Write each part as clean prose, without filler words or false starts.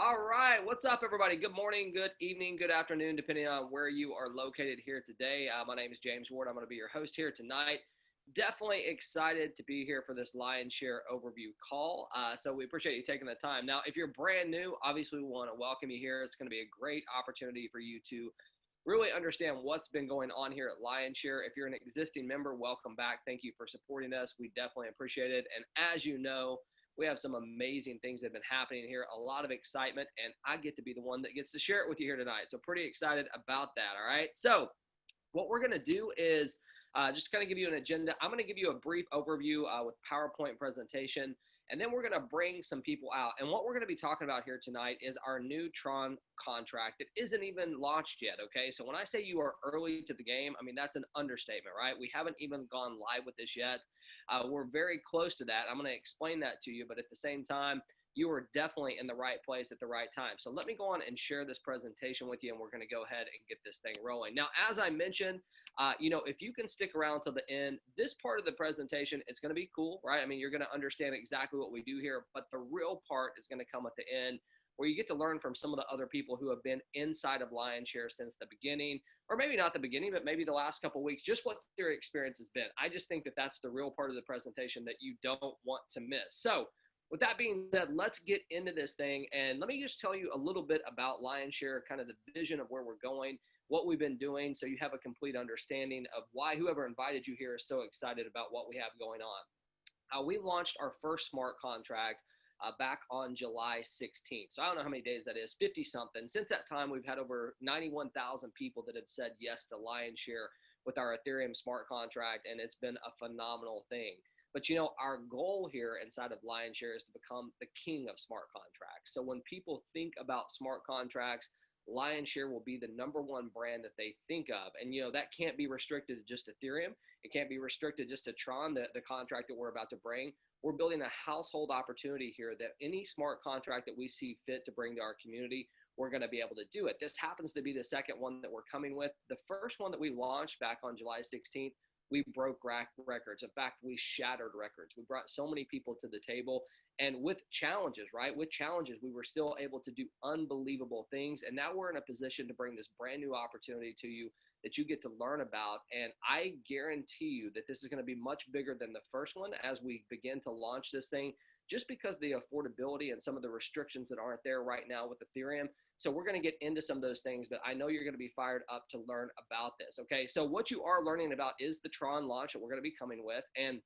All right, what's up, everybody? Good morning, good evening, good afternoon, depending on where you are located here today. My name is James Ward. I'm going to be your host here tonight. Definitely excited to be here for this Lion Share overview call. So we appreciate you taking the time. Now, if you're brand new, obviously we want to welcome you here. It's going to be a great opportunity for you to really understand what's been going on here at Lion Share. If you're an existing member, welcome back. Thank you for supporting us. We definitely appreciate it. And as you know, we have some amazing things that have been happening here, a lot of excitement, and I get to be the one that gets to share it with you here tonight. So pretty excited about that, all right? So what we're going to do is just kind of give you an agenda. I'm going to give you a brief overview with PowerPoint presentation, and then we're going to bring some people out. And what we're going to be talking about here tonight is our new Tron contract. It isn't even launched yet, okay? So when I say you are early to the game, I mean, that's an understatement, right? We haven't even gone live with this yet. We're very close to that. I'm going to explain that to you, but at the same time, you are definitely in the right place at the right time. So let me go on and share this presentation with you, and we're going to go ahead and get this thing rolling. Now, as I mentioned, if you can stick around till the end, this part of the presentation, it's going to be cool, right? I mean, you're going to understand exactly what we do here, but the real part is going to come at the end, where you get to learn from some of the other people who have been inside of Lionshare since the beginning, or maybe not the beginning, but maybe the last couple of weeks, just what their experience has been. I just think that that's the real part of the presentation that you don't want to miss. So with that being said, let's get into this thing. And let me just tell you a little bit about Lionshare, kind of the vision of where we're going, what we've been doing, so you have a complete understanding of why whoever invited you here is so excited about what we have going on. We launched our first smart contract back on July 16th. So I don't know how many days that is, 50 something. Since that time, we've had over 91,000 people that have said yes to Lionshare with our Ethereum smart contract, and it's been a phenomenal thing. But our goal here inside of Lionshare is to become the king of smart contracts. So when people think about smart contracts, Lionshare will be the #1 brand that they think of. And that can't be restricted to just Ethereum. It can't be restricted just to Tron, the contract that we're about to bring. We're building a household opportunity here that any smart contract that we see fit to bring to our community, we're going to be able to do it. This happens to be the second one that we're coming with. The first one that we launched back on July 16th, we broke records. In fact, we shattered records. We brought so many people to the table, and with challenges, right? With challenges, we were still able to do unbelievable things. And now we're in a position to bring this brand new opportunity to you that you get to learn about. And I guarantee you that this is going to be much bigger than the first one as we begin to launch this thing, just because the affordability and some of the restrictions that aren't there right now with Ethereum. So we're going to get into some of those things, but I know you're going to be fired up to learn about this. Okay, so what you are learning about is the Tron launch that we're going to be coming with. And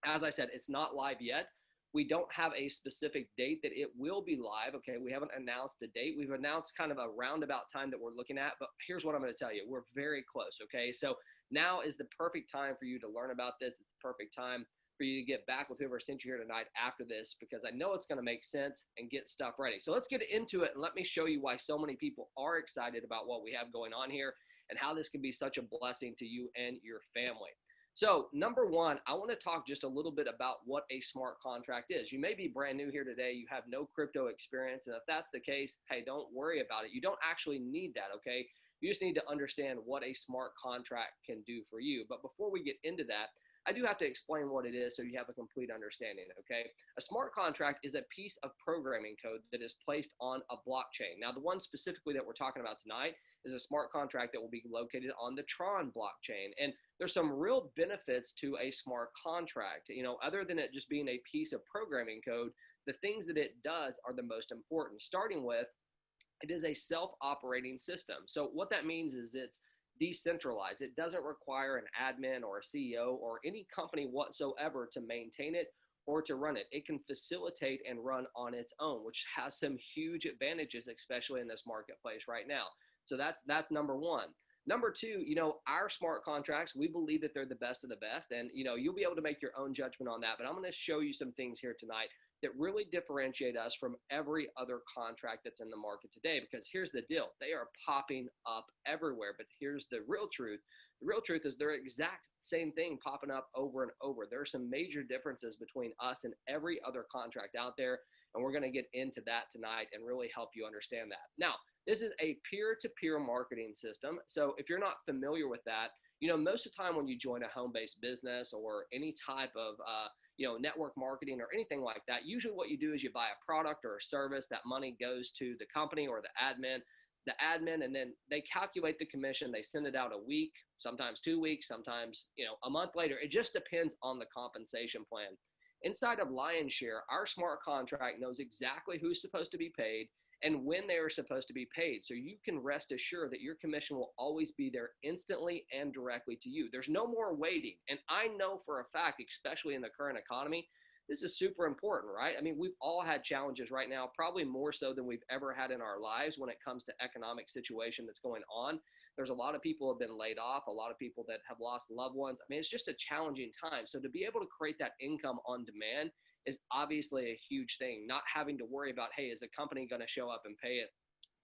as I said, it's not live yet. We don't have a specific date that it will be live. Okay, we haven't announced a date. We've announced kind of a roundabout time that we're looking at, but here's what I'm going to tell you. We're very close. Okay, so now is the perfect time for you to learn about this. It's the perfect time for you to get back with whoever sent you here tonight after this, because I know it's going to make sense and get stuff ready. So let's get into it, and let me show you why so many people are excited about what we have going on here and how this can be such a blessing to you and your family. So #1, I want to talk just a little bit about what a smart contract is. You may be brand new here today. You have no crypto experience. And if that's the case, hey, don't worry about it. You don't actually need that, okay? You just need to understand what a smart contract can do for you. But before we get into that, I do have to explain what it is so you have a complete understanding, okay? A smart contract is a piece of programming code that is placed on a blockchain. Now, the one specifically that we're talking about tonight is a smart contract that will be located on the Tron blockchain. And there's some real benefits to a smart contract. Other than it just being a piece of programming code, the things that it does are the most important, starting with it is a self-operating system. So what that means is it's decentralized. It doesn't require an admin or a CEO or any company whatsoever to maintain it or to run it. It can facilitate and run on its own, which has some huge advantages, especially in this marketplace right now. So that's #1. #2, our smart contracts, we believe that they're the best of the best, and you'll be able to make your own judgment on that. But I'm going to show you some things here tonight that really differentiate us from every other contract that's in the market today. Because here's the deal. They are popping up everywhere. But here's the real truth. The real truth is they're exact same thing popping up over and over. There are some major differences between us and every other contract out there. And we're going to get into that tonight and really help you understand that. Now, this is a peer-to-peer marketing system. So if you're not familiar with that, most of the time when you join a home-based business or any type of network marketing or anything like that. Usually what you do is you buy a product or a service. That money goes to the company or the admin, and then they calculate the commission. They send it out a week, sometimes 2 weeks, sometimes, a month later. It just depends on the compensation plan. Inside of Lion's Share, our smart contract knows exactly who's supposed to be paid and when they are supposed to be paid. So you can rest assured that your commission will always be there instantly and directly to you. There's no more waiting. And I know for a fact, especially in the current economy, this is super important, right? I mean, we've all had challenges right now, probably more so than we've ever had in our lives when it comes to economic situation that's going on. There's a lot of people who have been laid off, a lot of people that have lost loved ones. I mean, it's just a challenging time. So to be able to create that income on demand is obviously a huge thing. Not having to worry about, hey, is a company going to show up and pay it?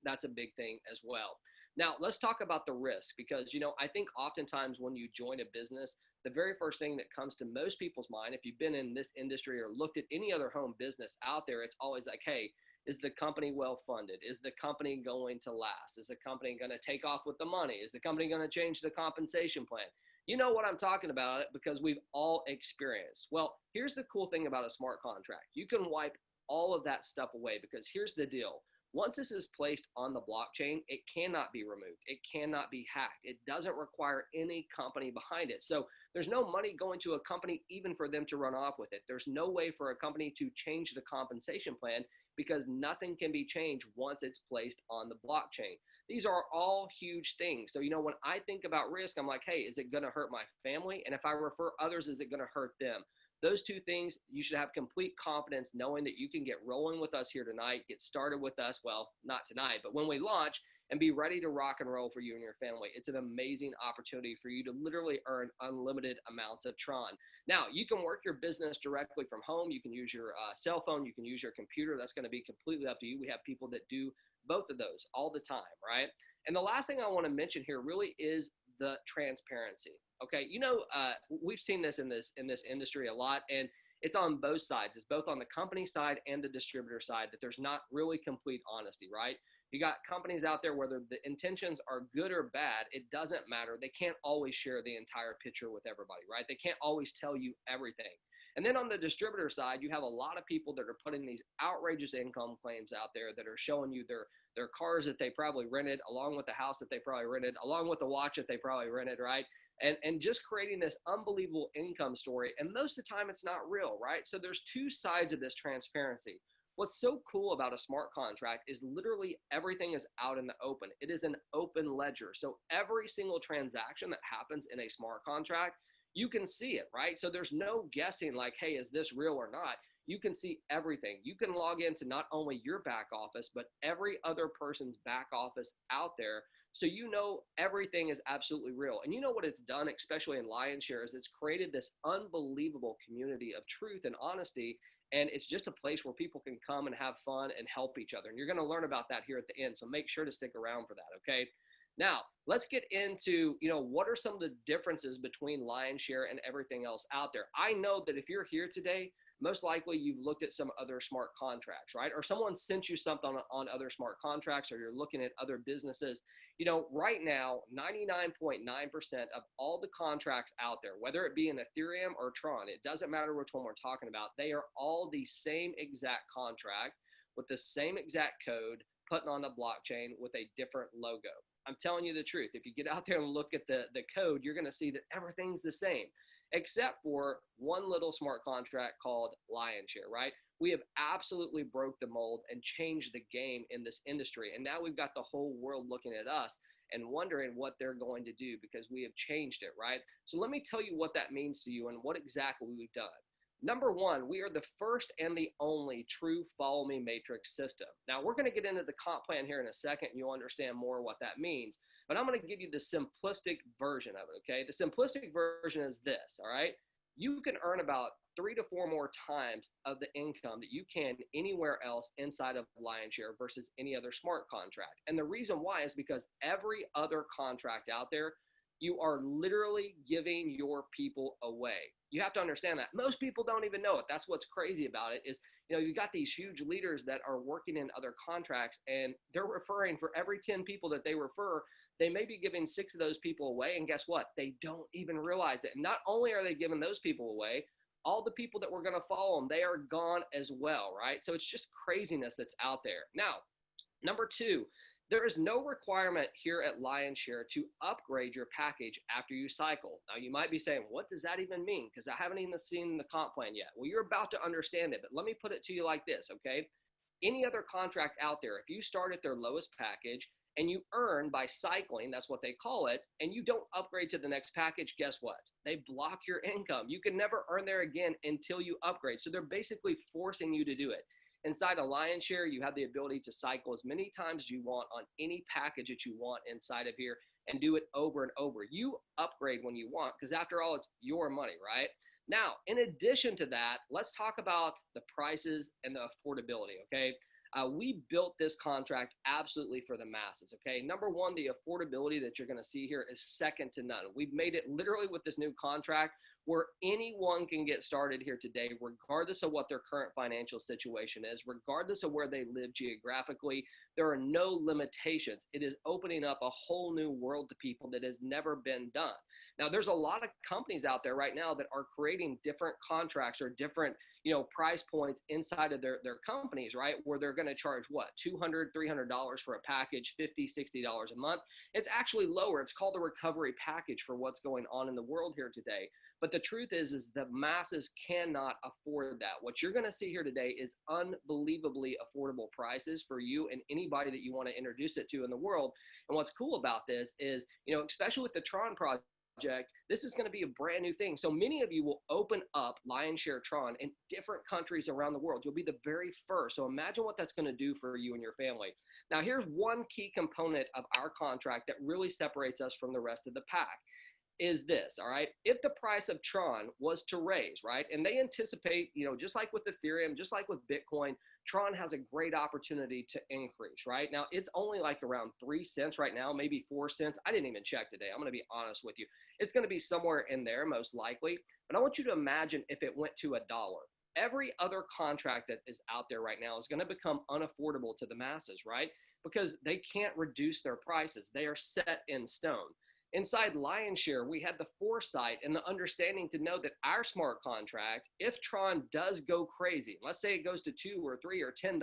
That's a big thing as well. Now, let's talk about the risk, because, I think oftentimes when you join a business, the very first thing that comes to most people's mind, if you've been in this industry or looked at any other home business out there, it's always like, hey, is the company well funded? Is the company going to last? Is the company going to take off with the money? Is the company going to change the compensation plan? You know what I'm talking about, because we've all experienced. Well, here's the cool thing about a smart contract. You can wipe all of that stuff away, because here's the deal. Once this is placed on the blockchain, it cannot be removed. It cannot be hacked. It doesn't require any company behind it. So there's no money going to a company even for them to run off with it. There's no way for a company to change the compensation plan, because nothing can be changed once it's placed on the blockchain. These are all huge things. So, when I think about risk, I'm like, hey, is it going to hurt my family? And if I refer others, is it going to hurt them? Those two things, you should have complete confidence knowing that you can get rolling with us here tonight, get started with us. Well, not tonight, but when we launch, and be ready to rock and roll for you and your family. It's an amazing opportunity for you to literally earn unlimited amounts of Tron. Now, you can work your business directly from home. You can use your cell phone. You can use your computer. That's going to be completely up to you. We have people that do both of those all the time, right? And the last thing I want to mention here really is the transparency. Okay, we've seen this in this industry a lot, and it's on both sides. It's both on the company side and the distributor side that there's not really complete honesty, right? You got companies out there, whether the intentions are good or bad, it doesn't matter. They can't always share the entire picture with everybody, right? They can't always tell you everything. And then on the distributor side, you have a lot of people that are putting these outrageous income claims out there that are showing you their cars that they probably rented, along with the house that they probably rented, along with the watch that they probably rented, right? And just creating this unbelievable income story. And most of the time it's not real, right? So there's two sides of this transparency. What's so cool about a smart contract is literally everything is out in the open. It is an open ledger. So every single transaction that happens in a smart contract, you can see it, right? So there's no guessing like, hey, is this real or not? You can see everything. You can log into not only your back office, but every other person's back office out there. So everything is absolutely real. And you know what it's done, especially in Lion's Share, is it's created this unbelievable community of truth and honesty. And it's just a place where people can come and have fun and help each other. And you're going to learn about that here at the end. So make sure to stick around for that, okay? Now, let's get into, what are some of the differences between Lion's Share and everything else out there? I know that if you're here today, most likely you've looked at some other smart contracts, right? Or someone sent you something on other smart contracts, or you're looking at other businesses. Right now, 99.9% of all the contracts out there, whether it be in Ethereum or Tron, it doesn't matter which one we're talking about, they are all the same exact contract with the same exact code put on a blockchain with a different logo. I'm telling you the truth. If you get out there and look at the code, you're going to see that everything's the same, except for one little smart contract called Lion's Share, right? We have absolutely broke the mold and changed the game in this industry. And now we've got the whole world looking at us and wondering what they're going to do, because we have changed it, right? So let me tell you what that means to you and what exactly we've done. Number one, we are the first and the only true follow me matrix system. Now, we're going to get into the comp plan here in a second, and you'll understand more what that means. But I'm going to give you the simplistic version of it, okay? The simplistic version is this, all right? You can earn about 3 to 4 more times of the income that you can anywhere else inside of Lion's Share versus any other smart contract. And the reason why is because every other contract out there, you are literally giving your people away. You have to understand that. Most people don't even know it. That's what's crazy about it is, you got these huge leaders that are working in other contracts, and they're referring for every 10 people that they refer, they may be giving 6 of those people away. And guess what? They don't even realize it. And not only are they giving those people away, all the people that were going to follow them, they are gone as well, right? So it's just craziness that's out there. Now, number two, there is no requirement here at Lionshare to upgrade your package after you cycle. Now, you might be saying, what does that even mean? Because I haven't even seen the comp plan yet. Well, you're about to understand it, but let me put it to you like this, okay? Any other contract out there, if you start at their lowest package and you earn by cycling, that's what they call it, and you don't upgrade to the next package, guess what? They block your income. You can never earn there again until you upgrade. So they're basically forcing you to do it. Inside a Lionshare, you have the ability to cycle as many times as you want on any package that you want inside of here and do it over and over. You upgrade when you want because after all, it's your money, right? Now, in addition to that, let's talk about the prices and the affordability, okay? We built this contract absolutely for the masses, okay? Number one, the affordability that you're gonna see here is second to none. We've made it literally with this new contract where anyone can get started here today, regardless of what their current financial situation is, regardless of where they live geographically. There are no limitations. It is opening up a whole new world to people that has never been done. Now, there's a lot of companies out there right now that are creating different contracts or different, price points inside of their companies, right? Where they're going to charge what, $200, $300 for a package, $50, $60 a month. It's actually lower. It's called the recovery package for what's going on in the world here today. But the truth is the masses cannot afford that. What you're going to see here today is unbelievably affordable prices for you and anybody that you want to introduce it to in the world. And what's cool about this is, especially with the Tron project, this is going to be a brand new thing. So many of you will open up Lionshare Tron in different countries around the world. You'll be the very first. So imagine what that's going to do for you and your family. Now, here's one key component of our contract that really separates us from the rest of the pack. Is this, all right? If the price of Tron was to raise, right? And they anticipate, just like with Ethereum, just like with Bitcoin, Tron has a great opportunity to increase, right? Now, it's only like around 3 cents right now, maybe 4 cents. I didn't even check today. I'm going to be honest with you. It's going to be somewhere in there, most likely. But I want you to imagine if it went to $1. Every other contract that is out there right now is going to become unaffordable to the masses, right? Because they can't reduce their prices. They are set in stone. Inside Lionshare, we had the foresight and the understanding to know that our smart contract, if Tron does go crazy, let's say it goes to $2 or $3 or $10,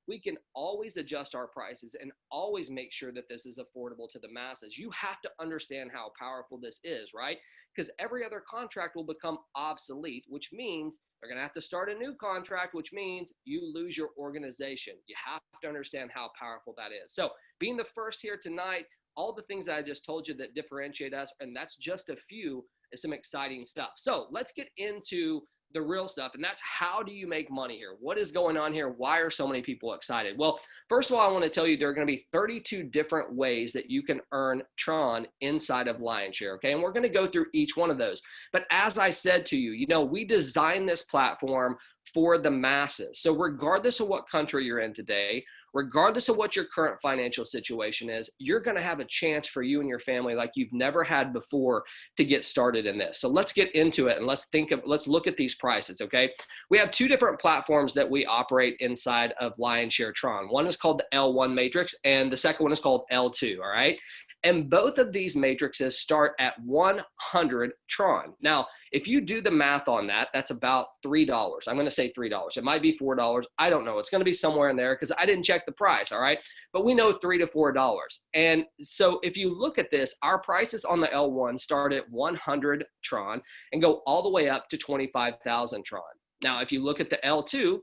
we can always adjust our prices and always make sure that this is affordable to the masses. You have to understand how powerful this is, right? Because every other contract will become obsolete, which means they're going to have to start a new contract, which means you lose your organization. You have to understand how powerful that is. So being the first here tonight, all the things that I just told you that differentiate us, and that's just a few, is some exciting stuff. So let's get into the real stuff, and that's how do you make money here? What is going on here? Why are so many people excited? Well, first of all, I want to tell you there are going to be 32 different ways that you can earn Tron inside of Lionshare, okay? And we're going to go through each one of those. But as I said to you, we designed this platform for the masses. So regardless of what country you're in today, regardless of what your current financial situation is, you're going to have a chance for you and your family like you've never had before to get started in this. So let's get into it and let's look at these prices, okay? We have two different platforms that we operate inside of Lionshare Tron. One is called the L1 matrix and the second one is called L2, all right? And both of these matrices start at 100 Tron. Now, if you do the math on that, that's about $3. I'm going to say $3. It might be $4. I don't know. It's going to be somewhere in there because I didn't check the price, all right? But we know $3 to $4. And so if you look at this, our prices on the L1 start at 100 Tron and go all the way up to 25,000 Tron. Now, if you look at the L2,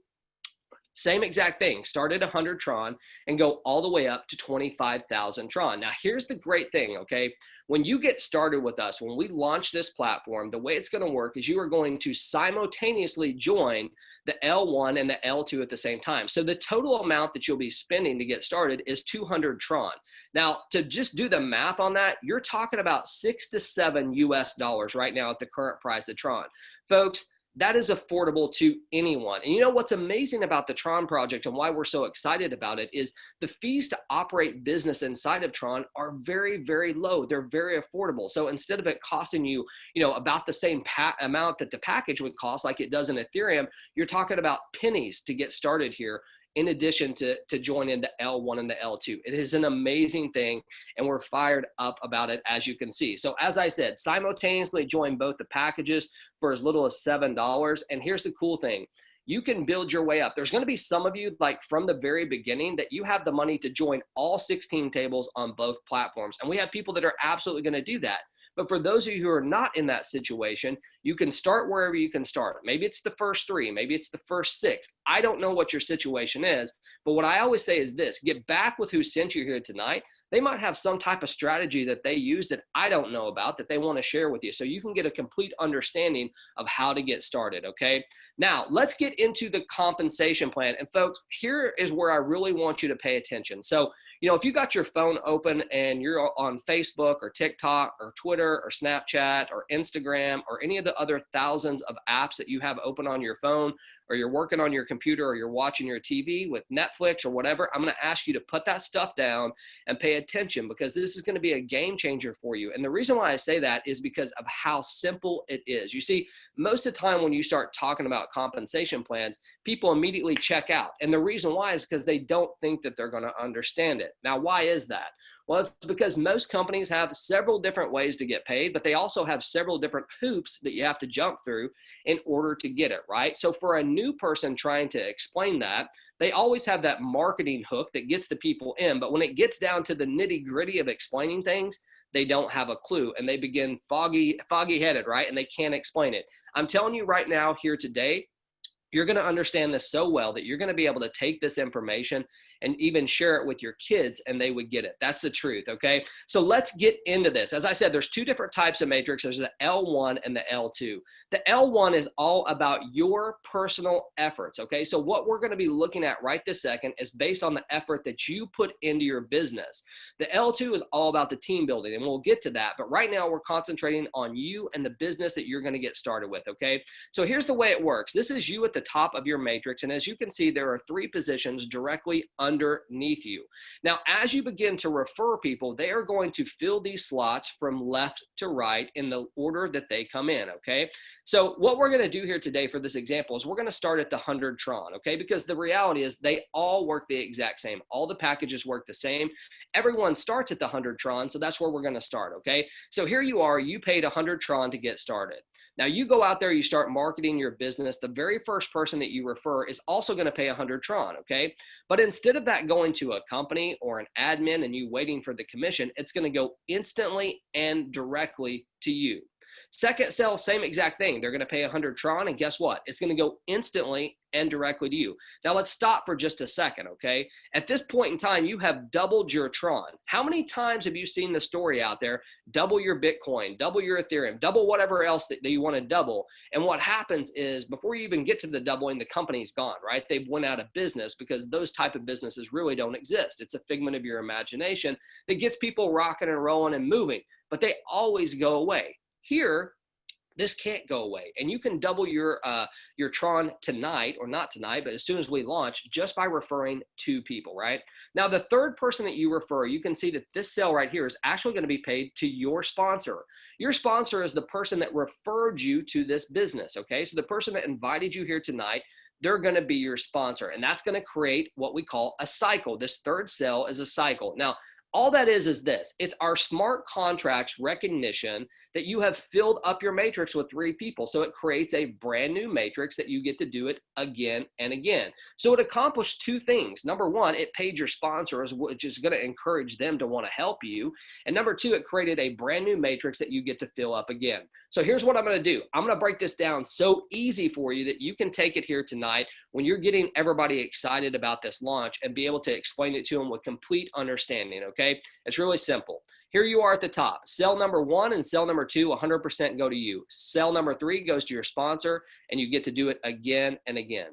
same exact thing, start at 100 Tron and go all the way up to 25,000 Tron. Now, here's the great thing, okay? When you get started with us, when we launch this platform, the way it's going to work is you are going to simultaneously join the L1 and the L2 at the same time. So the total amount that you'll be spending to get started is 200 Tron. Now, to just do the math on that, you're talking about $6 to $7 US right now at the current price of Tron. Folks, that is affordable to anyone. And you know what's amazing about the Tron project and why we're so excited about it is the fees to operate business inside of Tron are very, very low. They're very affordable. So instead of it costing you, about the same amount that the package would cost like it does in Ethereum, you're talking about pennies to get started here in addition to joining the L1 and the L2. It is an amazing thing, and we're fired up about it, as you can see. So as I said, simultaneously join both the packages for as little as $7. And here's the cool thing. You can build your way up. There's going to be some of you, like from the very beginning, that you have the money to join all 16 tables on both platforms. And we have people that are absolutely going to do that. But for those of you who are not in that situation, you can start wherever you can start. Maybe it's the first 3, maybe it's the first 6. I don't know what your situation is, but what I always say is this: get back with who sent you here tonight. They might have some type of strategy that they use that I don't know about that they want to share with you, so you can get a complete understanding of how to get started, okay? Now, let's get into the compensation plan. And folks, here is where I really want you to pay attention. So, you know, if you got your phone open and you're on Facebook or TikTok or Twitter or Snapchat or Instagram or any of the other thousands of apps that you have open on your phone, or you're working on your computer, or you're watching your TV with Netflix or whatever, I'm going to ask you to put that stuff down and pay attention, because this is going to be a game changer for you. And the reason why I say that is because of how simple it is. You see, most of the time when you start talking about compensation plans, people immediately check out. And the reason why is because they don't think that they're going to understand it. Now, why is that? Well, it's because most companies have several different ways to get paid, but they also have several different hoops that you have to jump through in order to get it, right? So for a new person trying to explain that, they always have that marketing hook that gets the people in. But when it gets down to the nitty gritty of explaining things, they don't have a clue, and they begin foggy-headed, right? And they can't explain it. I'm telling you right now here today, you're going to understand this so well that you're going to be able to take this information and even share it with your kids, and they would get it. That's the truth, okay? So let's get into this. As I said, there's 2 different types of matrix. There's the L1 and the L2. The L1 is all about your personal efforts, okay? So what we're going to be looking at right this second is based on the effort that you put into your business. The L2 is all about the team building, and we'll get to that. But right now, we're concentrating on you and the business that you're going to get started with, okay? So here's the way it works. This is you at the top of your matrix, and as you can see, there are 3 positions directly underneath you. Now, as you begin to refer people, they are going to fill these slots from left to right in the order that they come in, okay? So what we're going to do here today for this example is we're going to start at the 100 Tron, okay? Because the reality is they all work the exact same. All the packages work the same. Everyone starts at the 100 Tron, so that's where we're going to start, okay? So here you are, you paid 100 Tron to get started. Now you go out there, you start marketing your business. The very first person that you refer is also going to pay 100 Tron, okay? But instead of that going to a company or an admin and you waiting for the commission, it's going to go instantly and directly to you. Second sale, same exact thing. They're going to pay 100 Tron, and guess what? It's going to go instantly and directly to you. Now let's stop for just a second, okay? At this point in time, you have doubled your Tron. How many times have you seen the story out there? Double your Bitcoin, double your Ethereum, double whatever else that you want to double. And what happens is before you even get to the doubling, the company's gone, right? They've went out of business because those type of businesses really don't exist. It's a figment of your imagination that gets people rocking and rolling and moving, but they always go away. Here, this can't go away, and you can double your Tron tonight, or not tonight, but as soon as we launch, just by referring 2 people, right? Now, the third person that you refer, you can see that this sale right here is actually going to be paid to your sponsor. Your sponsor is the person that referred you to this business, okay? So the person that invited you here tonight, they're going to be your sponsor, and that's going to create what we call a cycle. This third sale is a cycle. Now, all that is this. It's our smart contracts recognition that you have filled up your matrix with 3 people. So it creates a brand new matrix that you get to do it again and again. So it accomplished 2 things. Number 1, it paid your sponsors, which is going to encourage them to want to help you. And number 2, it created a brand new matrix that you get to fill up again. So here's what I'm going to do. I'm going to break this down so easy for you that you can take it here tonight when you're getting everybody excited about this launch and be able to explain it to them with complete understanding, okay? It's really simple. Here you are at the top. Cell number 1 and cell number 2, 100% go to you. Cell number 3 goes to your sponsor, and you get to do it again and again.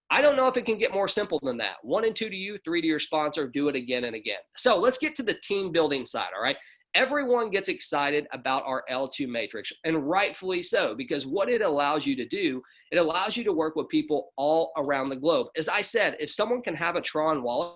I don't know if it can get more simple than that. 1 and 2 to you, 3 to your sponsor, do it again and again. So let's get to the team building side, all right? Everyone gets excited about our L2 matrix, and rightfully so, because what it allows you to do, it allows you to work with people all around the globe. As I said, if someone can have a Tron wallet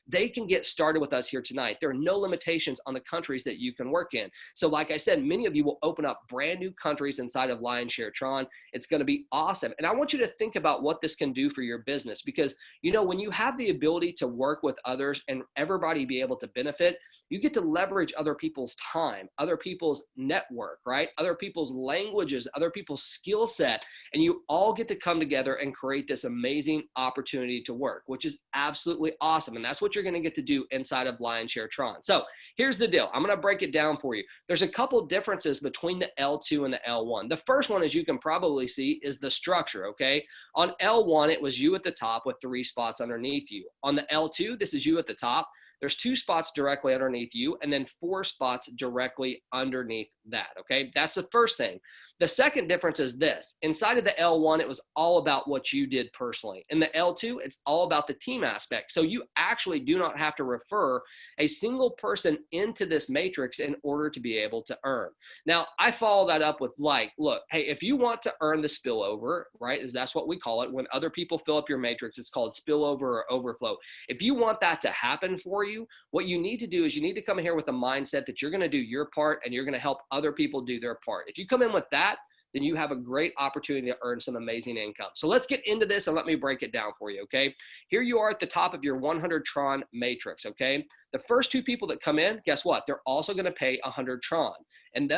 they can get started with us here tonight. There are no limitations on the countries that you can work in. So like I said, many of you will open up brand new countries inside of Lionshare Tron. It's going to be awesome. And I want you to think about what this can do for your business, because, you know, when you have the ability to work with others and everybody be able to benefit, you get to leverage other people's time, other people's network, right? Other people's languages, other people's skill set, and you all get to come together and create this amazing opportunity to work, which is absolutely awesome. And that's what you're going to get to do inside of Lionshare Tron. So here's the deal. I'm going to break it down for you. There's a couple differences between the L2 and the L1. The first one, as you can probably see, is the structure, okay? On L1, it was you at the top with 3 spots underneath you. On the L2, this is you at the top. There's 2 spots directly underneath you, and then 4 spots directly underneath that, okay? That's the first thing. The second difference is this. Inside of the L1, it was all about what you did personally. In the L2, it's all about the team aspect. So you actually do not have to refer a single person into this matrix in order to be able to earn. Now, I follow that up with like, look, hey, if you want to earn the spillover, right, is that's what we call it. When other people fill up your matrix, it's called spillover or overflow. If you want that to happen for you, what you need to do is you need to come in here with a mindset that you're going to do your part and you're going to help other people do their part. If you come in with that, then you have a great opportunity to earn some amazing income. So let's get into this and let me break it down for you, okay? Here you are at the top of your 100 Tron matrix, okay? The first 2 people that come in, guess what? They're also going to pay 100 Tron. And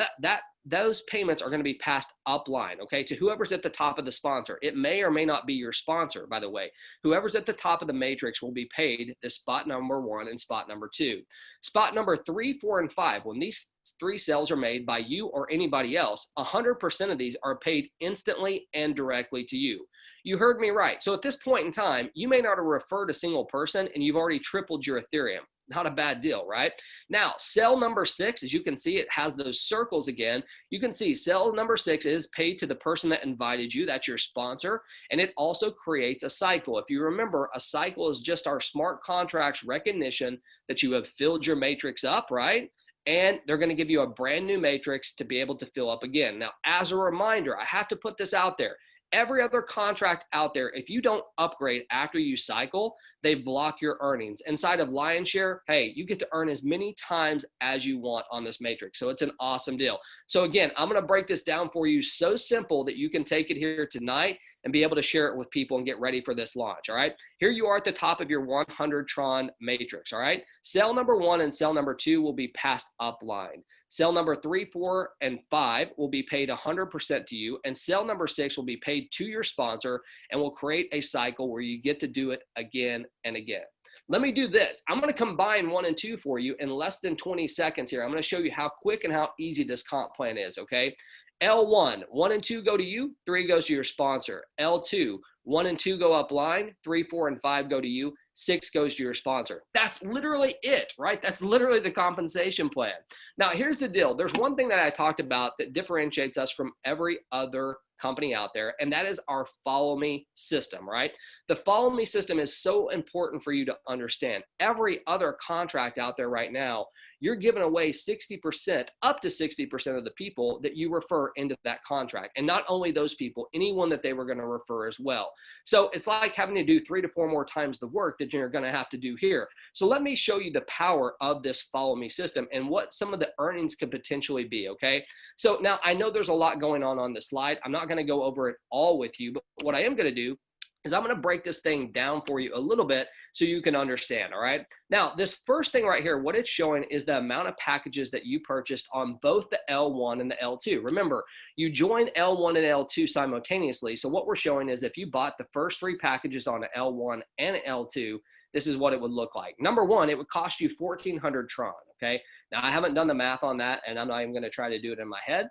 those payments are going to be passed upline, okay, to whoever's at the top of the sponsor. It may or may not be your sponsor, by the way. Whoever's at the top of the matrix will be paid this spot number 1 and spot number 2. Spot number 3, 4, and 5, when these 3 sales are made by you or anybody else, 100% of these are paid instantly and directly to you. You heard me right. So at this point in time, you may not have referred a single person and you've already tripled your Ethereum. Not a bad deal, right? Now, cell number 6, as you can see, it has those circles again. You can see cell number 6 is paid to the person that invited you. That's your sponsor. And it also creates a cycle. If you remember, a cycle is just our smart contracts recognition that you have filled your matrix up, right? And they're going to give you a brand new matrix to be able to fill up again. Now, as a reminder, I have to put this out there. Every other contract out there, if you don't upgrade after you cycle, they block your earnings. Inside of Lionshare, hey, you get to earn as many times as you want on this matrix. So it's an awesome deal. So again, I'm going to break this down for you so simple that you can take it here tonight and be able to share it with people and get ready for this launch, all right? Here you are at the top of your 100 Tron matrix, all right? Cell number 1 and cell number 2 will be passed upline. Cell number 3, 4, and 5 will be paid 100% to you, and cell number 6 will be paid to your sponsor and will create a cycle where you get to do it again and again. Let me do this. I'm going to combine 1 and 2 for you in less than 20 seconds here. I'm going to show you how quick and how easy this comp plan is, okay? L1, 1 and 2 go to you, 3 goes to your sponsor. L2, 1 and 2 go upline, 3, 4, and 5 go to you, 6 goes to your sponsor. That's literally it, right? That's literally the compensation plan. Now, here's the deal. There's one thing that I talked about that differentiates us from every other company out there, and that is our follow me system, right? The follow me system is so important for you to understand. Every other contract out there right now, you're giving away 60%, up to 60% of the people that you refer into that contract. And not only those people, anyone that they were going to refer as well. So it's like having to do 3 to 4 more times the work that you're going to have to do here. So let me show you the power of this follow me system and what some of the earnings could potentially be, okay? So now I know there's a lot going on this slide. I'm not going to go over it all with you, but what I am going to do is I'm going to break this thing down for you a little bit so you can understand, all right? Now, this first thing right here, what it's showing is the amount of packages that you purchased on both the L1 and the L2. Remember, you join L1 and L2 simultaneously, so what we're showing is if you bought the first 3 packages on L1 and L2, this is what it would look like. Number 1, it would cost you 1,400 Tron, okay? Now, I haven't done the math on that, and I'm not even going to try to do it in my head,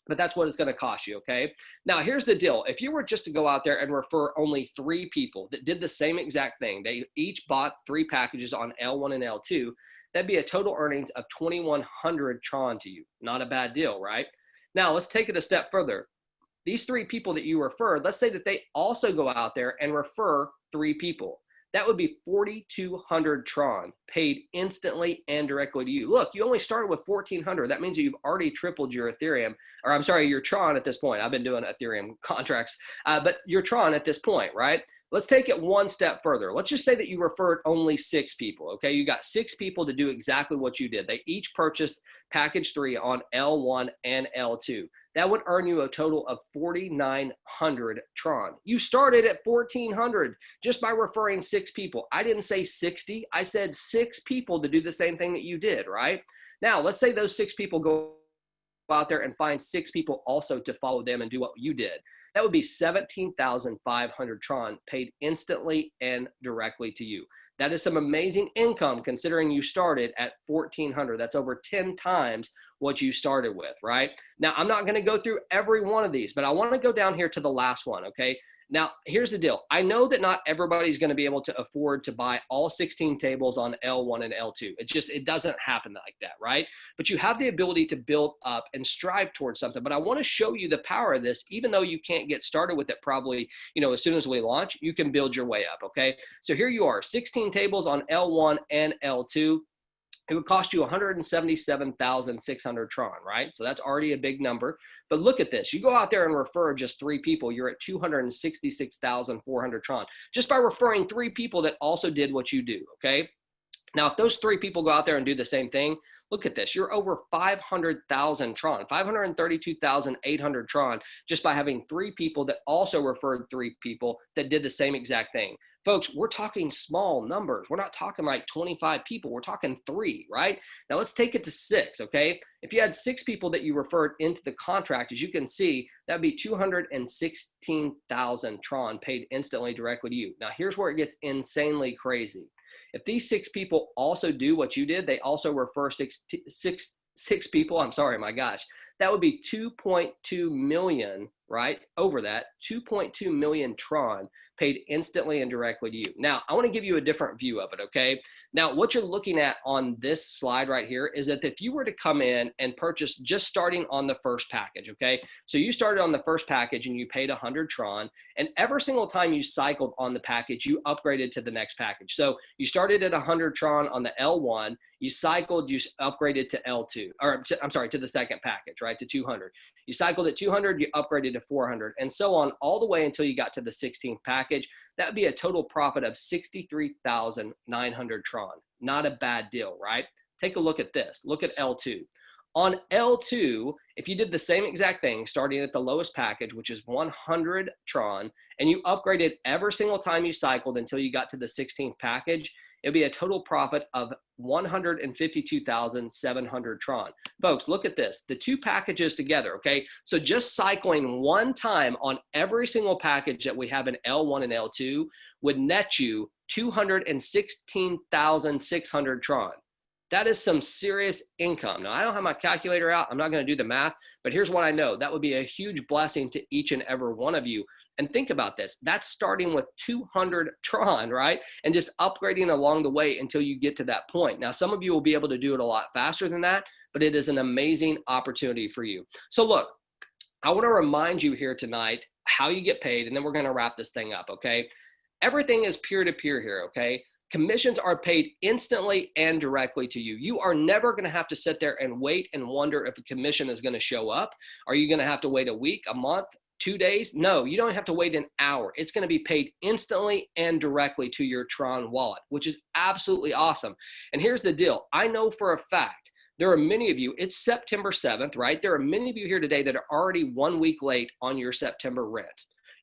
but that's what it's going to cost you, okay? Now, here's the deal. If you were just to go out there and refer only 3 people that did the same exact thing, they each bought 3 packages on L1 and L2, that'd be a total earnings of 2,100 Tron to you. Not a bad deal, right? Now, let's take it a step further. These 3 people that you refer, let's say that they also go out there and refer 3 people. That would be 4,200 Tron paid instantly and directly to you. Look, you only started with 1,400. That means that you've already tripled your Ethereum, or I'm sorry, your Tron at this point. I've been doing Ethereum contracts, but your Tron at this point, right? Let's take it one step further. Let's just say that you referred only 6 people, okay? You got 6 people to do exactly what you did. They each purchased package 3 on L1 and L2. That would earn you a total of 4,900 Tron. You started at 1,400 just by referring 6 people. I didn't say 60. I said 6 people to do the same thing that you did, right? Now, let's say those 6 people go out there and find 6 people also to follow them and do what you did. That would be 17,500 Tron paid instantly and directly to you. That is some amazing income considering you started at 1,400. That's over 10 times what you started with, right? Now, I'm not going to go through every one of these, but I want to go down here to the last one, okay? Now, here's the deal. I know that not everybody's going to be able to afford to buy all 16 tables on L1 and L2. It doesn't happen like that, right? But you have the ability to build up and strive towards something. But I want to show you the power of this, even though you can't get started with it probably, as soon as we launch, you can build your way up, okay? So here you are, 16 tables on L1 and L2. It would cost you 177,600 Tron, right? So that's already a big number. But look at this. You go out there and refer just 3 people, you're at 266,400 Tron just by referring 3 people that also did what you do, okay? Now, if those 3 people go out there and do the same thing, look at this. You're over 500,000 Tron, 532,800 Tron just by having 3 people that also referred 3 people that did the same exact thing. Folks, we're talking small numbers. We're not talking like 25 people. We're talking 3, right? Now let's take it to 6, okay? If you had 6 people that you referred into the contract, as you can see, that'd be 216,000 Tron paid instantly directly to you. Now here's where it gets insanely crazy. If these 6 people also do what you did, they also refer six people, I'm sorry, my gosh, that would be 2.2 million, right? Over that, 2.2 million Tron paid instantly and directly to you. Now, I want to give you a different view of it, okay? Now, what you're looking at on this slide right here is that if you were to come in and purchase just starting on the first package, okay? So you started on the first package and you paid 100 Tron, and every single time you cycled on the package, you upgraded to the next package. So you started at 100 Tron on the L1, you cycled, you upgraded to L2, or to the second package, right, to 200. You cycled at 200, you upgraded to 400, and so on all the way until you got to the 16th package. That would be a total profit of 63,900 Tron. Not a bad deal, right? Take a look at this. Look at L2. On L2, if you did the same exact thing, starting at the lowest package, which is 100 Tron, and you upgraded every single time you cycled until you got to the 16th package, it'd be a total profit of 152,700 Tron. Folks, look at this, the 2 packages together, okay? So just cycling one time on every single package that we have in L1 and L2 would net you 216,600 Tron. That is some serious income. Now, I don't have my calculator out. I'm not going to do the math, but here's what I know. That would be a huge blessing to each and every one of you. And think about this. That's starting with 200 Tron, right? And just upgrading along the way until you get to that point. Now, some of you will be able to do it a lot faster than that, but it is an amazing opportunity for you. So look, I want to remind you here tonight how you get paid, and then we're going to wrap this thing up, okay? Everything is peer-to-peer here, okay? Commissions are paid instantly and directly to you. You are never going to have to sit there and wait and wonder if a commission is going to show up. Are you going to have to wait a week, a month, 2 days? No, you don't have to wait an hour. It's going to be paid instantly and directly to your Tron wallet, which is absolutely awesome. And here's the deal. I know for a fact there are many of you, it's September 7th, right? There are many of you here today that are already 1 week late on your September rent.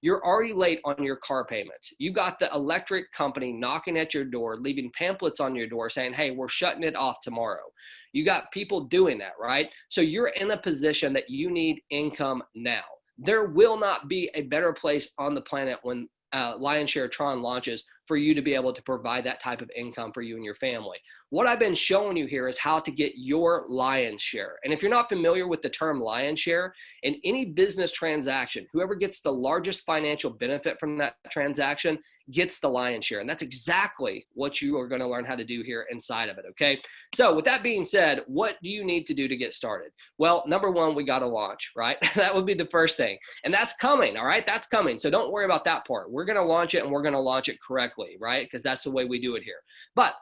You're already late on your car payments. You got the electric company knocking at your door, leaving pamphlets on your door saying, hey, we're shutting it off tomorrow. You got people doing that, right? So you're in a position that you need income now. There will not be a better place on the planet when Lionshare Tron launches for you to be able to provide that type of income for you and your family. What I've been showing you here is how to get your lion's share. And if you're not familiar with the term lion's share, in any business transaction, whoever gets the largest financial benefit from that transaction gets the lion's share. And that's exactly what you are going to learn how to do here inside of it, okay? So with that being said, what do you need to do to get started? Well, number one, we got to launch, right? That would be the first thing. And that's coming, all right? That's coming. So don't worry about that part. We're going to launch it, and we're going to launch it correctly, right? Because that's the way we do it here. But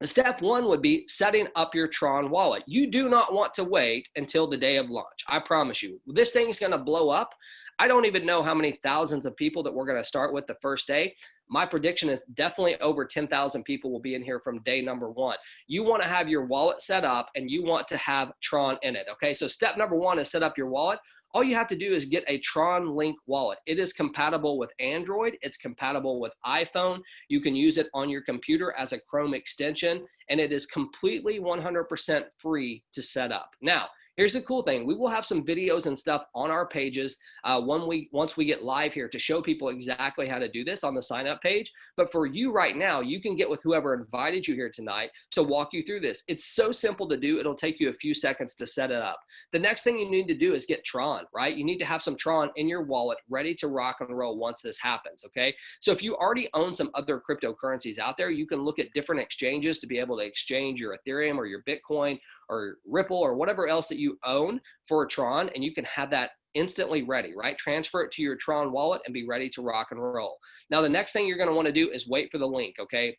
step one would be setting up your Tron wallet. You do not want to wait until the day of launch. I promise you, this thing is going to blow up. I don't even know how many thousands of people that we're going to start with the first day. My prediction is definitely over 10,000 people will be in here from day number one. You want to have your wallet set up and you want to have Tron in it. Okay, so step number one is set up your wallet. All you have to do is get a Tron Link wallet. It is compatible with Android. It's compatible with iPhone. You can use it on your computer as a Chrome extension, and it is completely 100% free to set up. Now, here's the cool thing. We will have some videos and stuff on our pages once we get live here to show people exactly how to do this on the sign up page. But for you right now, you can get with whoever invited you here tonight to walk you through this. It's so simple to do. It'll take you a few seconds to set it up. The next thing you need to do is get Tron, right? You need to have some Tron in your wallet ready to rock and roll once this happens, okay? So if you already own some other cryptocurrencies out there, you can look at different exchanges to be able to exchange your Ethereum or your Bitcoin or Ripple or whatever else that you own for a Tron, and you can have that instantly ready, right? Transfer it to your Tron wallet and be ready to rock and roll. Now, the next thing you're going to want to do is wait for the link, okay?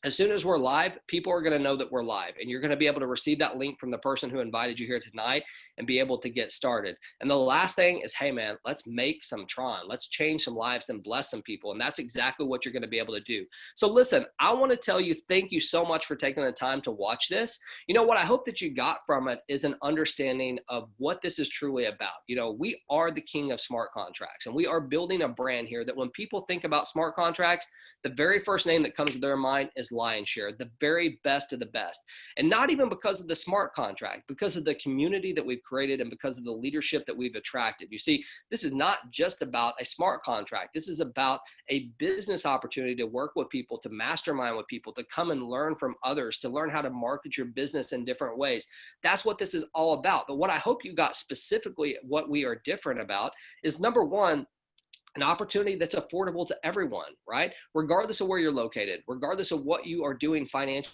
As soon as we're live, people are going to know that we're live, and you're going to be able to receive that link from the person who invited you here tonight and be able to get started. And the last thing is, hey man, let's make some Tron. Let's change some lives and bless some people. And that's exactly what you're going to be able to do. So listen, I want to tell you, thank you so much for taking the time to watch this. You know, what I hope that you got from it is an understanding of what this is truly about. You know, we are the king of smart contracts, and we are building a brand here that when people think about smart contracts, the very first name that comes to their mind is Lionshare, the very best of the best. And not even because of the smart contract, because of the community that we've created and because of the leadership that we've attracted. You see, this is not just about a smart contract. This is about a business opportunity to work with people, to mastermind with people, to come and learn from others, to learn how to market your business in different ways. That's what this is all about. But what I hope you got specifically, what we are different about, is number one, an opportunity that's affordable to everyone, right? Regardless of where you're located, regardless of what you are doing financially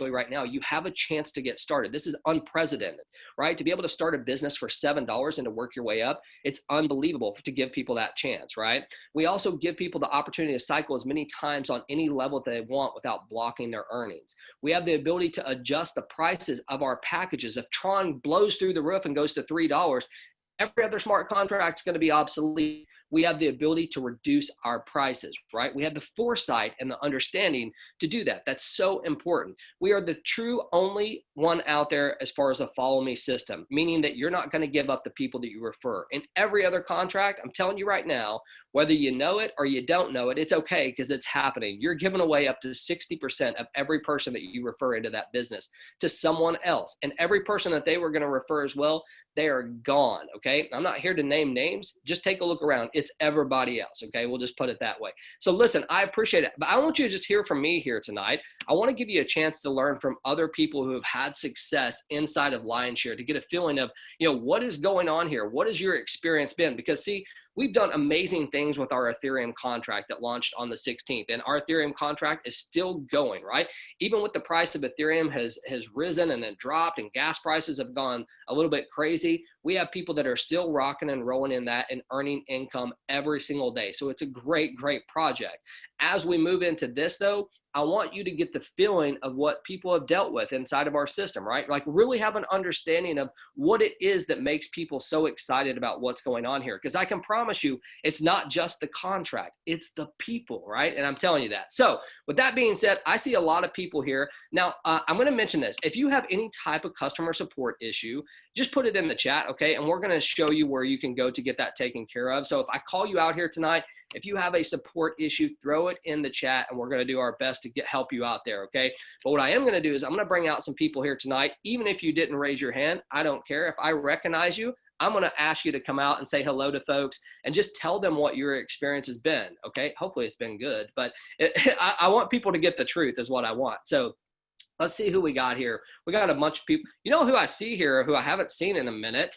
right now, you have a chance to get started. This is unprecedented, right? To be able to start a business for $7 and to work your way up, it's unbelievable to give people that chance, right? We also give people the opportunity to cycle as many times on any level that they want without blocking their earnings. We have the ability to adjust the prices of our packages. If Tron blows through the roof and goes to $3, every other smart contract is going to be obsolete. We have the ability to reduce our prices, right? We have the foresight and the understanding to do that. That's so important. We are the true only one out there as far as a follow me system, meaning that you're not going to give up the people that you refer. In every other contract, I'm telling you right now, whether you know it or you don't know it, it's okay because it's happening. You're giving away up to 60% of every person that you refer into that business to someone else. And every person that they were going to refer as well, they are gone, okay? I'm not here to name names. Just take a look around. It's everybody else, okay? We'll just put it that way. So listen, I appreciate it, but I want you to just hear from me here tonight. I want to give you a chance to learn from other people who have had success inside of Lionshare to get a feeling of, you know, what is going on here? What has your experience been? Because see, we've done amazing things with our Ethereum contract that launched on the 16th, and our Ethereum contract is still going, right? Even with the price of Ethereum has risen and then dropped, and gas prices have gone a little bit crazy, we have people that are still rocking and rolling in that and earning income every single day. So it's a great, great project. As we move into this though, I want you to get the feeling of what people have dealt with inside of our system, right? Like really have an understanding of what it is that makes people so excited about what's going on here. Because I can promise you, it's not just the contract, it's the people, right? And I'm telling you that. So with that being said, I see a lot of people here. Now, I'm going to mention this. If you have any type of customer support issue, just put it in the chat, okay? And we're going to show you where you can go to get that taken care of. So if I call you out here tonight, if you have a support issue, throw it in the chat and we're going to do our best to help you out there, okay? But what I am going to do is I'm going to bring out some people here tonight. Even if you didn't raise your hand, I don't care. If I recognize you, I'm going to ask you to come out and say hello to folks and just tell them what your experience has been, okay? Hopefully it's been good, but I want people to get the truth is what I want. So let's see who we got here. We got a bunch of people. You know who I see here who I haven't seen in a minute?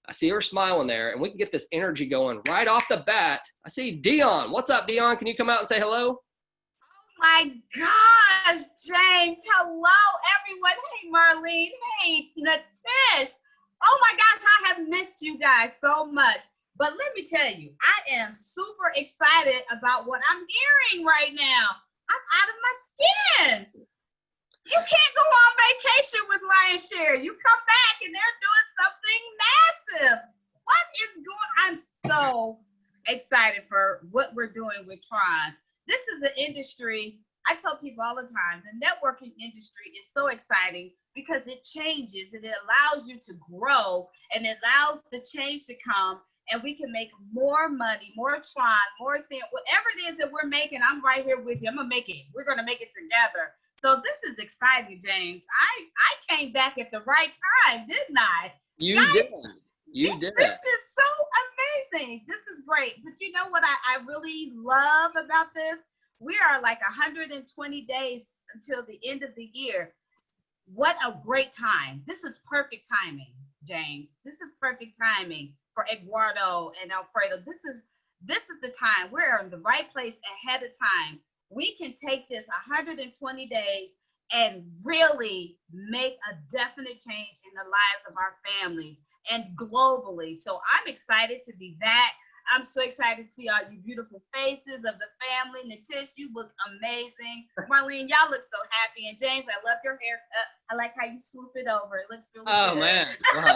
I see her smiling there, and we can get this energy going right off the bat. I see Dion. What's up, Dion? Can you come out and say hello? Oh my gosh, James. Hello, everyone. Hey, Marlene. Hey, Natish. Oh my gosh, I have missed you guys so much. But let me tell you, I am super excited about what I'm hearing right now. I'm out of my skin. You can't go on vacation with Lionshare. You come back and they're doing something massive. What is going on? I'm so excited for what we're doing with Tron. This is an industry, I tell people all the time, the networking industry is so exciting because it changes and it allows you to grow and it allows the change to come, and we can make more money, more Tron, more thing, whatever it is that we're making. I'm right here with you. I'm gonna make it. We're gonna make it together. So this is exciting, James. I came back at the right time, didn't I? You Guys, did. You did. this is so amazing. This is great. But you know what I really love about this? We are like 120 days until the end of the year. What a great time. This is perfect timing, James. This is perfect timing for Eduardo and Alfredo. This is the time. We're in the right place ahead of time. We can take this 120 days and really make a definite change in the lives of our families and globally. So I'm excited to be back. I'm so excited to see all you beautiful faces of the family. Natish, you look amazing. Marlene, y'all look so happy. And James, I love your haircut. I like how you swoop it over. It looks really good. Oh man, well,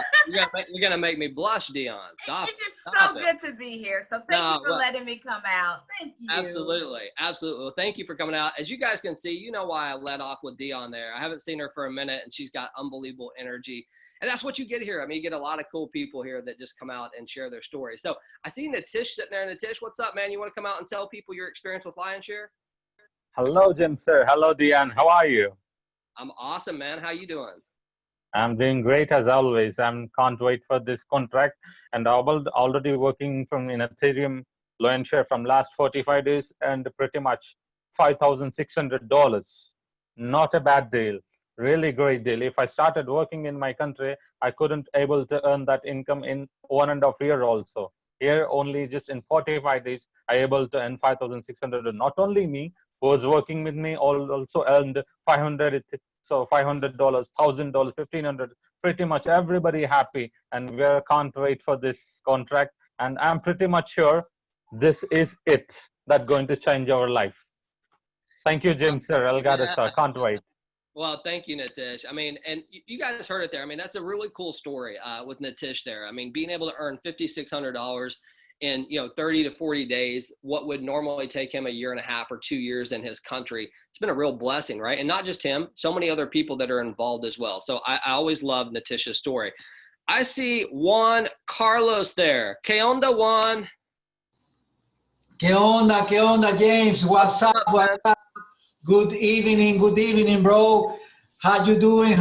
you're gonna make me blush, Dion. Stop. It's just so good to be here. So thank you for letting me come out. Thank you. Absolutely. Well, thank you for coming out. As you guys can see, you know why I led off with Dion there. I haven't seen her for a minute, and she's got unbelievable energy. And that's what you get here. I mean, you get a lot of cool people here that just come out and share their stories. So I see Natish sitting there. Natish, what's up, man? You want to come out and tell people your experience with Lionshare? Hello, Jim, sir. Hello, Dion. How are you? I'm awesome, man. How you doing? I'm doing great as always. I can't wait for this contract. And I'm already working from in Ethereum Lionshare from last 45 days and pretty much $5,600. Not a bad deal. Really great deal. If I started working in my country, I couldn't able to earn that income in 1.5 years also. Here, only just in 45 days, I able to earn 5,600. Not only me, who was working with me, also earned 500. So $500, $1,000, $1,500. Pretty much everybody happy, and we can't wait for this contract. And I'm pretty much sure this is it that's going to change our life. Thank you, Jim, sir. Elgato, sir. Can't wait. Well, thank you, Natish. I mean, and you guys heard it there. I mean, that's a really cool story with Natish there. I mean, being able to earn $5,600 in 30 to 40 days, what would normally take him 1.5 years or 2 years in his country. It's been a real blessing, right? And not just him, so many other people that are involved as well. So I always love Natish's story. I see Juan Carlos there. Que onda, Juan? Que onda, James? What's up? What's up? Good evening, bro. How you doing,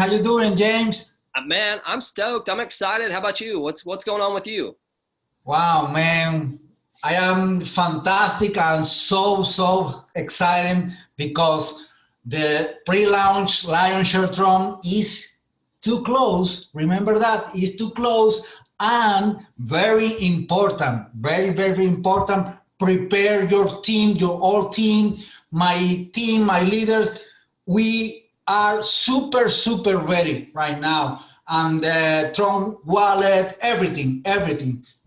James? Man, I'm stoked. I'm excited. How about you? What's going on with you? Wow, man. I am fantastic and so excited because the pre-launch Lionshare Tron is too close. Remember that, it's too close, and very important, very important. Prepare your team, your whole team, my leaders. We are super ready right now. And the Tron wallet, everything.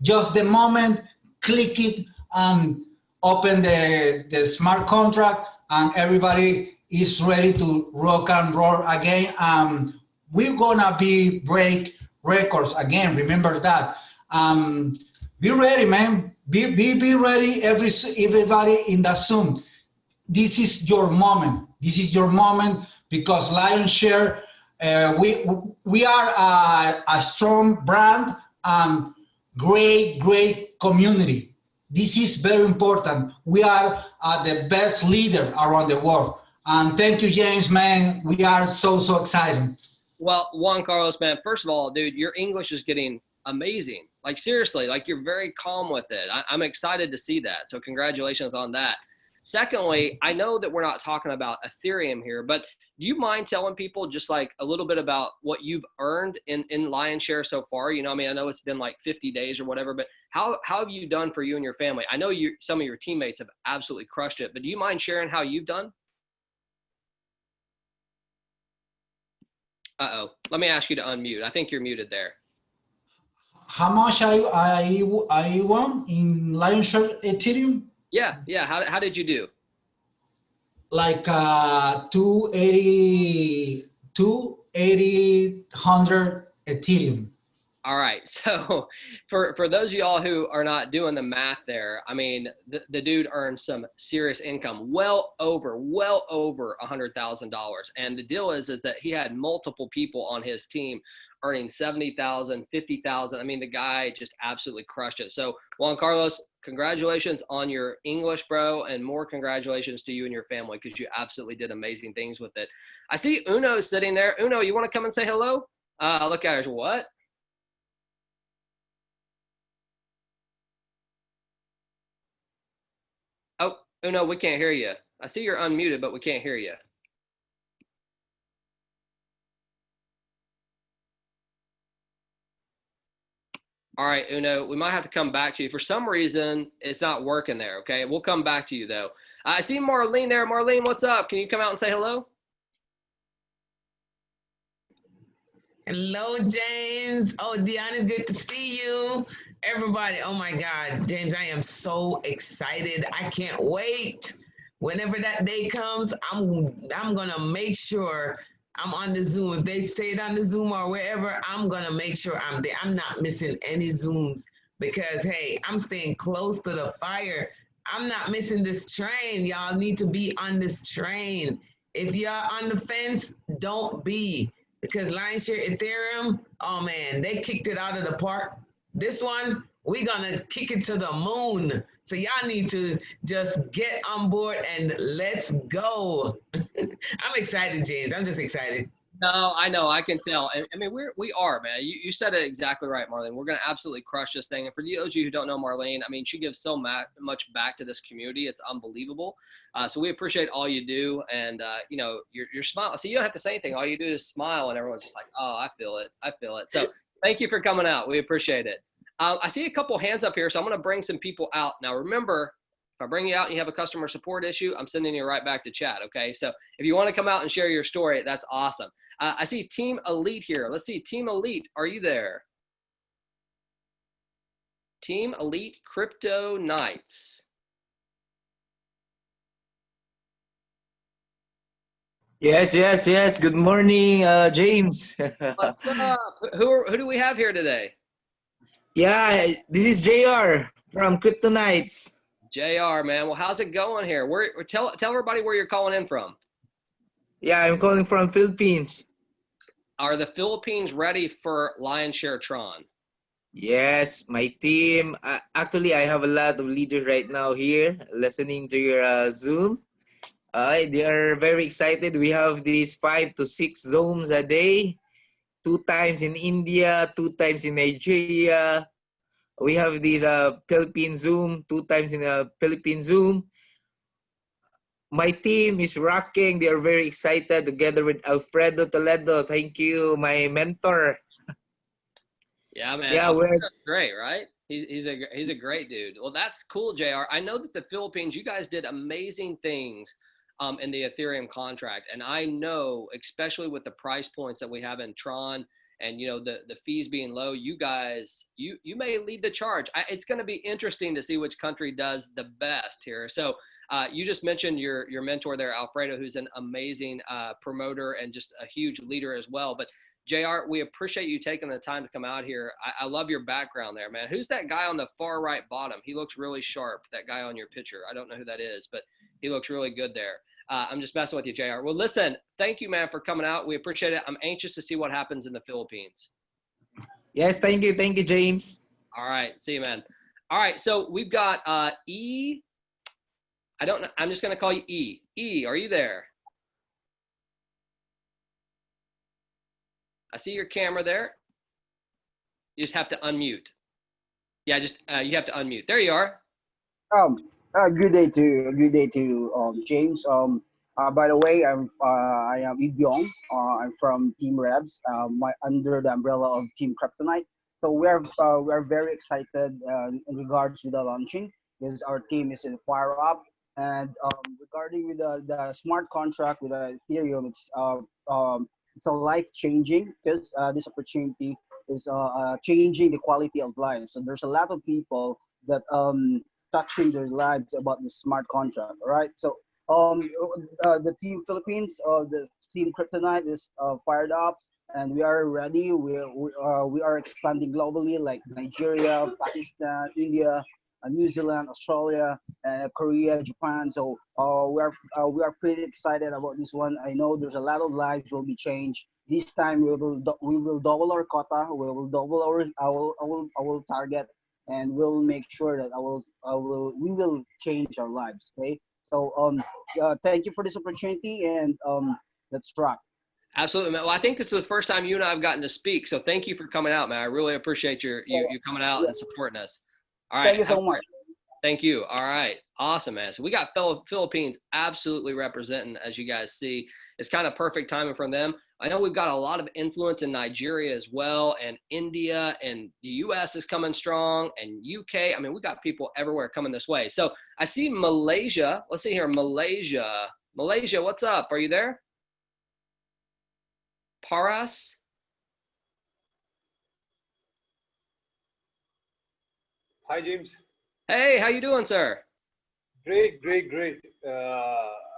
Just the moment, click it and open the smart contract, and everybody is ready to rock and roll again. We're gonna break records again. Remember that. Be ready, man. Be ready, everybody in the Zoom. This is your moment. Because Lionshare, we are a strong brand and great community. This is very important. We are the best leader around the world. And thank you, James, man. We are so excited. Well, Juan Carlos, man, first of all, dude, your English is getting amazing. Like, seriously, like, you're very calm with it. I'm excited to see that. So congratulations on that. Secondly, I know that we're not talking about Ethereum here, but do you mind telling people just like a little bit about what you've earned in Lionshare so far? I mean, I know it's been like 50 days or whatever, but how have you done for you and your family? I know some of your teammates have absolutely crushed it, but do you mind sharing how you've done? Uh-oh. Let me ask you to unmute. I think you're muted there. How much I won in Lionshare Ethereum? Yeah. How did you do? Like 280 Ethereum. All right. So for those of y'all who are not doing the math there, I mean, the dude earned some serious income, well over $100,000. And the deal is that he had multiple people on his team earning 70,000, 50,000. I mean, the guy just absolutely crushed it. So Juan Carlos, congratulations on your English, bro, and more congratulations to you and your family because you absolutely did amazing things with it. I see Uno sitting there. Uno, you want to come and say hello? Look at her. What? Oh, no, we can't hear you. I see you're unmuted, but we can't hear you. All right, Uno, we might have to come back to you. For some reason, it's not working there, okay? We'll come back to you, though. I see Marlene there. Marlene, what's up? Can you come out and say hello? Hello, James. Oh, Dion, it's good to see you. Everybody, oh my God, James, I am so excited. I can't wait. Whenever that day comes, I'm gonna make sure I'm on the Zoom. If they say it on the Zoom or wherever, I'm gonna make sure I'm there. I'm not missing any Zooms because hey, I'm staying close to the fire. I'm not missing this train. Y'all need to be on this train. If you're on the fence, don't be because Lionshare Ethereum, oh man, they kicked it out of the park. This one, we're gonna kick it to the moon. So y'all need to just get on board and let's go. I'm excited, James. I'm just excited. No, I know. I can tell. I mean, we are, man. You said it exactly right, Marlene. We're going to absolutely crush this thing. And for those of you who don't know Marlene, I mean, she gives so much back to this community. It's unbelievable. So we appreciate all you do. And, you know, your smile. So you don't have to say anything. All you do is smile, and everyone's just like, oh, I feel it. I feel it. So thank you for coming out. We appreciate it. I see a couple hands up here, so I'm going to bring some people out. Now, remember, if I bring you out and you have a customer support issue, I'm sending you right back to chat, okay? So if you want to come out and share your story, that's awesome. I see Team Elite here. Let's see, Team Elite, are you there? Team Elite Crypto Knights. Yes. Good morning, James. What's up? Who do we have here today? Yeah, this is JR from Kryptonites. JR, man. Well, how's it going here? Tell everybody where you're calling in from. Yeah, I'm calling from Philippines. Are the Philippines ready for Lionshare Tron? Yes, my team. Actually, I have a lot of leaders right now here listening to your Zoom. They are very excited. We have these 5 to 6 Zooms a day, 2 times in India, 2 times in Nigeria. We have these Philippine Zoom, 2 times in a Philippine Zoom. My team is rocking. They are very excited together with Alfredo Toledo. Thank you, my mentor. Yeah, man. Yeah, we're great, right? He's a great dude. Well, that's cool, JR. I know that the Philippines, you guys did amazing things in the Ethereum contract. And I know, especially with the price points that we have in Tron and, you know, the fees being low, you guys, you may lead the charge. It's going to be interesting to see which country does the best here. So you just mentioned your mentor there, Alfredo, who's an amazing promoter and just a huge leader as well. But JR, we appreciate you taking the time to come out here. I love your background there, man. Who's that guy on the far right bottom? He looks really sharp, that guy on your picture. I don't know who that is, but he looks really good there. I'm just messing with you, JR. Well, listen, thank you, man, for coming out. We appreciate it. I'm anxious to see what happens in the Philippines. Yes, thank you, James. All right, see you, man. All right, so we've got E. I don't know. I'm just going to call you E. E, are you there? I see your camera there. You just have to unmute. Yeah, just you have to unmute. There you are. Good day to James. By the way, I am Ibyong. I'm from Team Rebs. My under the umbrella of Team Kryptonite. So we're very excited in regards to the launching because our team is in fire up. And regarding with the smart contract with Ethereum, it's a life changing because this opportunity is changing the quality of life. So there's a lot of people that touching their lives about the smart contract. All right. So the team Philippines, the team Kryptonite is fired up, and we are ready. We are expanding globally, like Nigeria, Pakistan, India, New Zealand, Australia, Korea, Japan. So we are pretty excited about this one. I know there's a lot of lives will be changed. This time we will double our quota. We will double our target, and we'll make sure that we will change our lives. Okay. So thank you for this opportunity, and let's rock. Absolutely, man. Well, I think this is the first time you and I have gotten to speak. So thank you for coming out, man. I really appreciate you coming out and supporting us. All right. Thank you so much. Thank you. All right. Awesome, man. So we got fellow Philippines absolutely representing, as you guys see. It's kind of perfect timing from them. I know we've got a lot of influence in Nigeria as well, and India, and the US is coming strong, and UK. I mean, we got people everywhere coming this way. So I see Malaysia. Let's see here. Malaysia. Malaysia, what's up? Are you there? Paras? Hi, James. Hey, how you doing, sir? Great, great, great.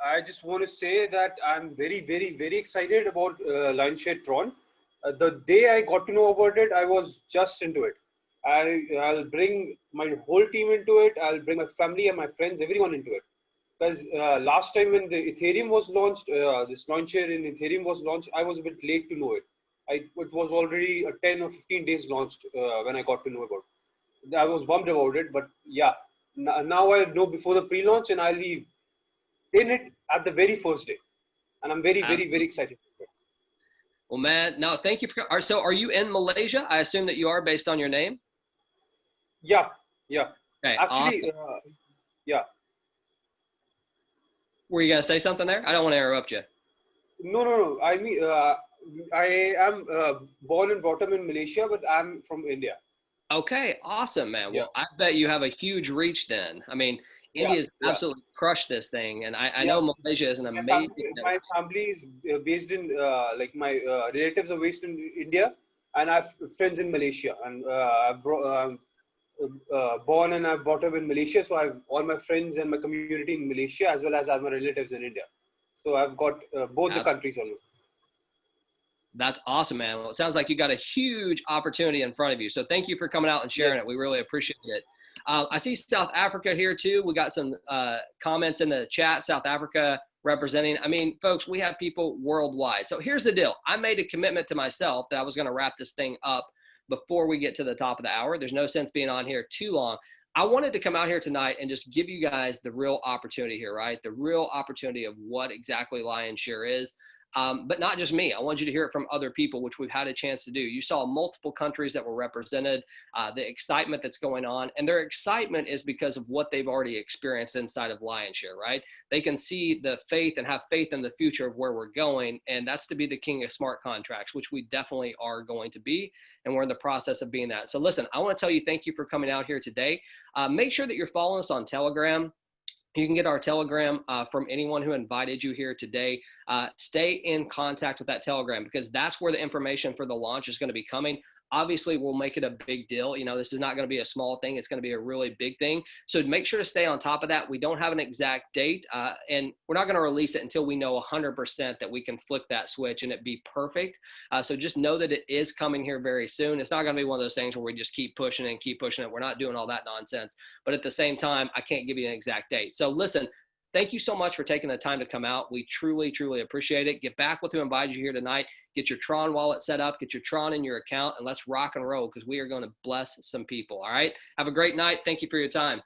I just want to say that I'm very, very, very excited about Lionshare Tron. The day I got to know about it, I was just into it. I'll bring my whole team into it. I'll bring my family and my friends, everyone into it. Because last time when the Ethereum was launched, this Lionshare in Ethereum was launched, I was a bit late to know it. It was already 10 or 15 days launched when I got to know about it. I was bummed about it, but yeah, now I know before the pre-launch, and I'll be in it at the very first day, and I'm very, very, very excited. Well, man, no, thank you for. So, are you in Malaysia? I assume that you are, based on your name. Yeah, yeah. Okay, Actually, awesome. yeah. Were you gonna say something there? I don't want to interrupt you. No. I mean, I am born and brought up in Malaysia, but I'm from India. Okay, awesome, man. Yeah. Well, I bet you have a huge reach then. I mean, India's absolutely crushed this thing, and I know Malaysia is an amazing. My family is based in like my relatives are based in India, and I have friends in Malaysia, and born and I've brought up in Malaysia, so I've all my friends and my community in Malaysia, as well as I have my relatives in India. So I've got both the countries almost. That's awesome, man. Well, it sounds like you got a huge opportunity in front of you. So thank you for coming out and sharing it. We really appreciate it. I see South Africa here too. We got some comments in the chat. South Africa representing. I mean, folks, we have people worldwide. So here's the deal. I made a commitment to myself that I was going to wrap this thing up before we get to the top of the hour. There's no sense being on here too long. I wanted to come out here tonight and just give you guys the real opportunity here, right? The real opportunity of what exactly Lionshare is. But not just me. I want you to hear it from other people, which we've had a chance to do. You saw multiple countries that were represented, the excitement that's going on, and their excitement is because of what they've already experienced inside of Lionshare, right? They can see the faith and have faith in the future of where we're going, and that's to be the king of smart contracts, which we definitely are going to be, and we're in the process of being that. So listen, I want to tell you thank you for coming out here today. Make sure that you're following us on Telegram. You can get our Telegram from anyone who invited you here today. Stay in contact with that Telegram, because that's where the information for the launch is going to be coming. Obviously, we'll make it a big deal. You know, this is not going to be a small thing. It's going to be a really big thing. So make sure to stay on top of that. We don't have an exact date, and we're not going to release it until we know 100% that we can flip that switch and it be perfect. So just know that it is coming here very soon. It's not going to be one of those things where we just keep pushing it and keep pushing it. We're not doing all that nonsense. But at the same time, I can't give you an exact date. So listen, thank you so much for taking the time to come out. We truly, truly appreciate it. Get back with who invited you here tonight. Get your Tron wallet set up. Get your Tron in your account, and let's rock and roll, because we are going to bless some people. All right. Have a great night. Thank you for your time.